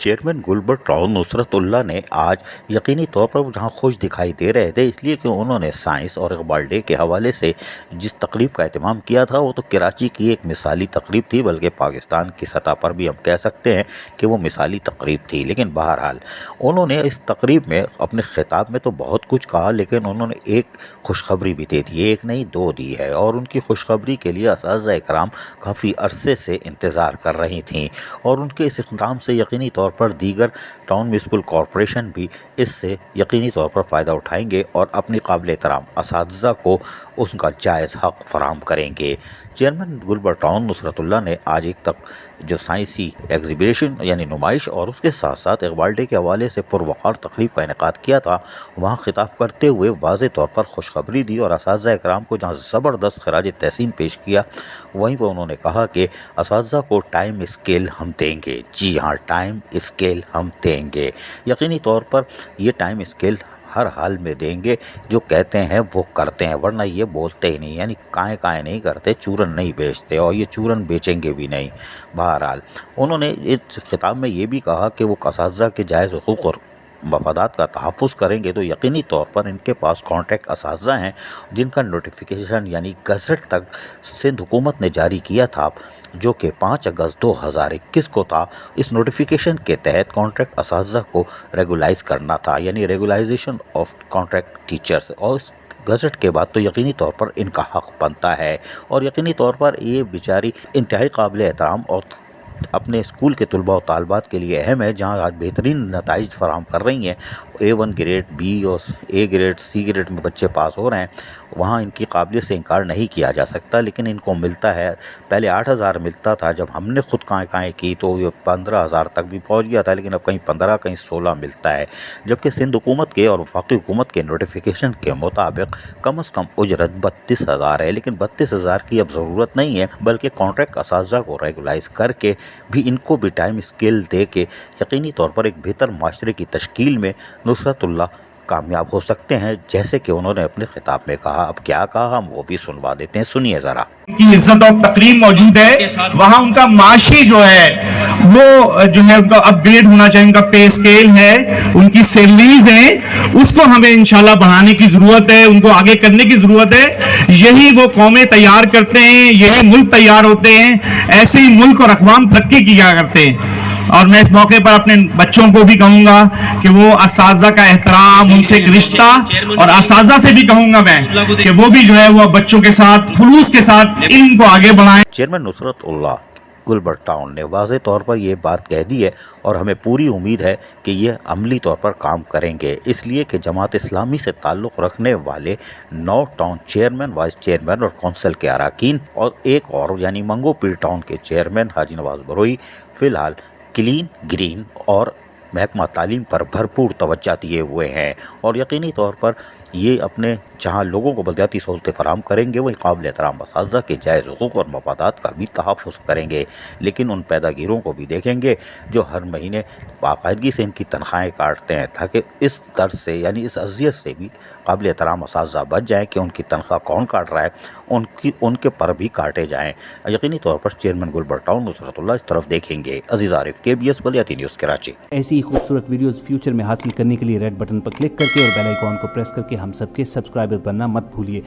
Chairman गुलबर्ट town नुसरतुल्लाह ने आज यकीनी तौर पर वो जहाँ खुश दिखाई दे रहे थे, इसलिए कि उन्होंने साइंस और इकबाल डे के हवाले से जिस तकरीब का एहतमाम किया था वो तो कराची की एक मिसाली तकरीब थी, बल्कि पाकिस्तान की सतह पर भी हम कह सकते हैं कि वो मिसाली तकरीब थी। लेकिन बहरहाल उन्होंने इस तकरीब में अपने खिताब में तो बहुत कुछ कहा, लेकिन उन्होंने एक खुशखबरी भी दे दी, एक नहीं दो दी है। और उनकी खुशखबरी के लिए असातिज़ा इकराम काफ़ी अरसे से इंतज़ार कर रही थी और उनके इस इक़दाम से यकीनी तौर पर दीगर टाउन म्यूनसिपल कॉरपोरेशन भी इससे यकीनी तौर पर फ़ायदा उठाएंगे और अपनी काबिल एहतराम असातिज़ा को उनका जायज़ हक़ फराहम करेंगे। चेयरमैन गुलबर्ट टाउन नुसरतुल्लाह ने आज एक तक जो साइंसी एग्जीबिशन यानी नुमाइश और उसके साथ साथ इकबाल डे के हवाले से पुरवकार तकरीब का इनेकाद किया था, वहाँ खिताब करते हुए वाज़े तौर पर खुशखबरी दी और असातिज़ा इकराम को जहाँ ज़बरदस्त खराज तहसीन पेश किया, वहीं पर उन्होंने कहा कि असातिज़ा को टाइम स्केल हम देंगे। जी हाँ, टाइम स्केल हम देंगे। यकीनी तौर पर ये टाइम स्केल हर हाल में देंगे, जो कहते हैं वो करते हैं, वरना ये बोलते ही नहीं, यानी काएँ नहीं करते, चूरन नहीं बेचते और ये चूरन बेचेंगे भी नहीं। बहरहाल उन्होंने इस खिताब में ये भी कहा कि वो असातिज़ा के जायज़ हुकूक़ और मफादात का तहफ़्फ़ुज़ करेंगे, तो यकीनी तौर पर इनके पास कॉन्ट्रैक्ट असातिज़ा हैं जिनका नोटिफिकेशन यानी गज़ट तक सिंध हुकूमत ने जारी किया था, जो कि 5 अगस्त 2021 को था। इस नोटिफिकेशन के तहत कॉन्ट्रैक्ट असातिज़ा को रेगुलाइज़ करना था, यानी रेगुलाइजेशन ऑफ कॉन्ट्रैक्ट टीचर्स, और इस गज़ट के बाद तो यकीनी तौर पर इनका हक़ बनता है। और यकीनी तौर पर ये बेचारी इंतहाई काबिल एहतराम और अपने स्कूल के तलबा और तालबात के लिए अहम है, जहाँ आज बेहतरीन नताइज फराहम कर रही हैं। A1 ग्रेड, B और A ग्रेड, C ग्रेड में बच्चे पास हो रहे हैं, वहाँ इनकी काबिलियत से इनकार नहीं किया जा सकता। लेकिन इनको मिलता है, पहले 8,000 मिलता था, जब हमने ख़ुद काएँ की तो ये 15,000 तक भी पहुँच गया था, लेकिन अब कहीं 15 कहीं 16 मिलता है। जबकि सिंध हुकूमत के और वफाकी हुकूमत के नोटिफिकेशन के मुताबिक कम अज़ कम उजरत 32,000 है, लेकिन 32,000 की अब ज़रूरत नहीं है, बल्कि कॉन्ट्रैक्ट असातिज़ा को रेगुलाइज़ करके भी इनको भी टाइम स्केल दे के यकीनी तौर पर एक बेहतर माशरे की तश्कील में नुसरतुल्लाह कामयाब हो सकते हैं, जैसे कि उन्होंने अपने खिताब में कहा। अब क्या कहा हम वो भी सुनवा देते हैं, सुनिए ज़रा। की इज्जत और तकरीम मौजूद है, वहाँ उनका माशी जो है वो जो है उनका अपग्रेड होना चाहिए, उनका पे स्केल है, उनकी सैलरीज है, उसको हमें इंशाल्लाह बढ़ाने की जरूरत है, उनको आगे करने की जरूरत है। यही वो कौमें तैयार करते हैं, यही मुल्क तैयार होते हैं, ऐसे ही मुल्क और अक़वाम तरक्की किया करते हैं। और मैं इस मौके पर अपने बच्चों को भी कहूंगा कि वो असातिज़ा का एहतराम, उनसे एक रिश्ता, और असातिज़ा से भी कहूंगा मैं कि वो भी जो है वो बच्चों के साथ खुलूस के साथ इल्म को आगे बढ़ाएं। चेयरमैन नुसरतुल्लाह गुलबर्ट टाउन ने वाज़े तौर पर ये बात कह दी है और हमें पूरी उम्मीद है कि ये अमली तौर पर काम करेंगे, इसलिए कि जमात इस्लामी से ताल्लुक़ रखने वाले 9 टाउन चेयरमैन, वाइस चेयरमैन और कौंसिल के अरकान और एक और यानी मंगो पीर टाउन के चेयरमैन हाजी नवाज़ बरोई फ़िलहाल क्लीन, ग्रीन और महकमा तालीम पर भरपूर तवज्जो दिए हुए हैं। और यकीनी तौर पर ये अपने जहाँ लोगों को बलदियाती सहूलतें फराहम करेंगे, वही काबिल एहतराम असातिज़ा के जायज़ हुकूक़ और मफादात का भी तहफ़्फ़ुज़ करेंगे। लेकिन उन पैदागिरों को भी देखेंगे जो हर महीने बाकायदगी से इनकी तनख्वाहें काटते हैं, ताकि इस दर्द से यानी इस अज़ियत से भी काबिल एहतराम असातिज़ा बच जाएँ कि उनकी तनख्वाह कौन काट रहा है, उनके पर भी काटे जाएँ। यकीनी तौर पर चेयरमैन गुलबर्ट टाउन नुसरतुल्लाह इस तरफ देखेंगे। अज़ीज़ आरिफ, KBS बलदियाती न्यूज़ कराची। ऐसी ही खूबसूरत वीडियोस फ्यूचर में हासिल करने के लिए रेड बटन पर क्लिक करके और बेल आइकॉन को प्रेस करके हम सबके सब्सक्राइबर बनना मत भूलिए।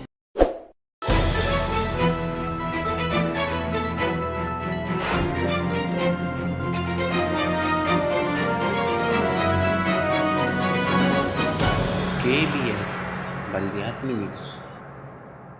KBS बलदियाती न्यूज़।